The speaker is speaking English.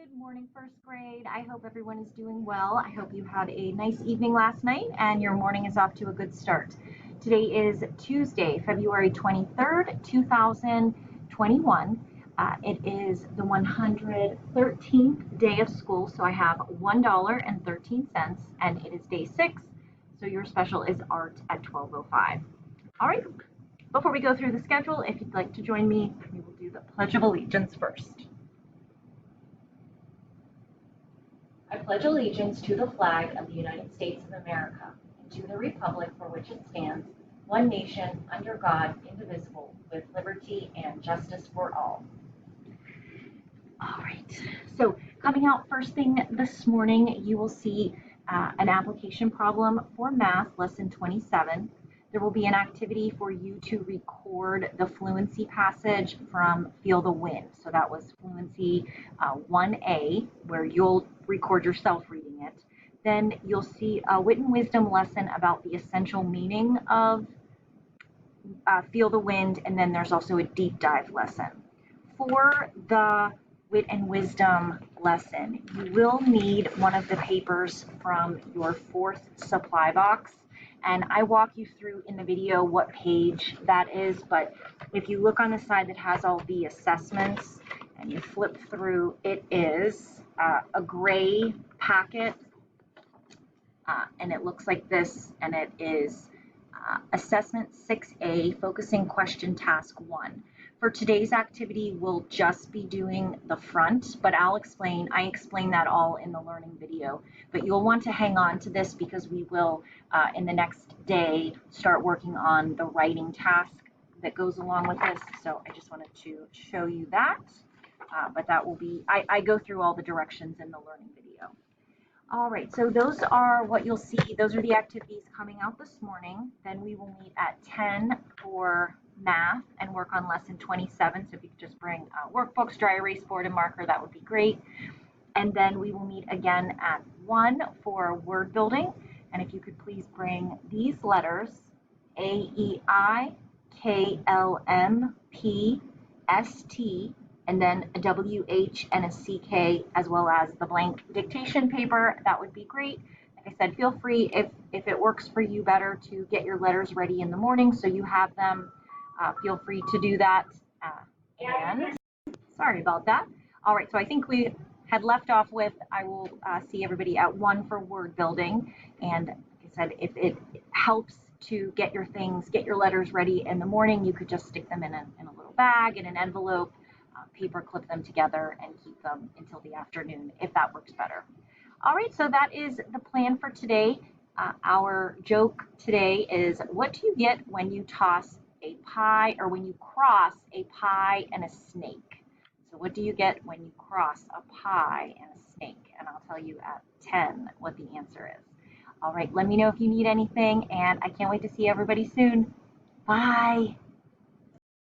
Good morning, first grade. I hope everyone is doing well. I hope you had a nice evening last night and your morning is off to a good start. Today is Tuesday, February 23rd, 2021. It is the 113th day of school, so I have $1.13, and it is day 6, so your special is art at 12:05. All right, before we go through the schedule, if you'd like to join me, we will do the Pledge of Allegiance first. I pledge allegiance to the flag of the United States of America and to the republic for which it stands, one nation, under God, indivisible, with liberty and justice for all. All right, so coming out first thing this morning, you will see an application problem for math, lesson 27. There will be an activity for you to record the fluency passage from Feel the Wind. So that was fluency 1A, where you'll record yourself reading it. Then you'll see a wit and wisdom lesson about the essential meaning of Feel the Wind, and then there's also a deep dive lesson. For the wit and wisdom lesson, you will need one of the papers from your 4th supply box. And I walk you through in the video what page that is, but if you look on the side that has all the assessments and you flip through, it is a gray packet, and it looks like this, and it is Assessment 6A, Focusing Question Task 1. For today's activity, we'll just be doing the front, but I explain that all in the learning video. But you'll want to hang on to this because we will, in the next day, start working on the writing task that goes along with this. So I just wanted to show you that, but that will be, I go through all the directions in the learning video. All right, so those are what you'll see. Those are the activities coming out this morning. Then we will meet at 10 for math and work on lesson 27. So if you could just bring workbooks, dry erase board, and marker, that would be great. And then we will meet again at 1 for word building. And if you could please bring these letters, A, E, I, K, L, M, P, S, T, and then a WH and a CK, as well as the blank dictation paper. That would be great. Like I said, feel free, if it works for you better, to get your letters ready in the morning so you have them. Feel free to do that. And sorry about that. All right, so I think we had left off with, I will see everybody at 1 for word building. And like I said, if it helps to get your letters ready in the morning, you could just stick them in a little bag, in an envelope, paper clip them together, and keep them until the afternoon if that works better. All right, so that is the plan for today. Our joke today is, what do you get when you toss a pie, or when you cross a pie and a snake? So what do you get when you cross a pie and a snake? And I'll tell you at 10 what the answer is. All right, let me know if you need anything, and I can't wait to see everybody soon. Bye.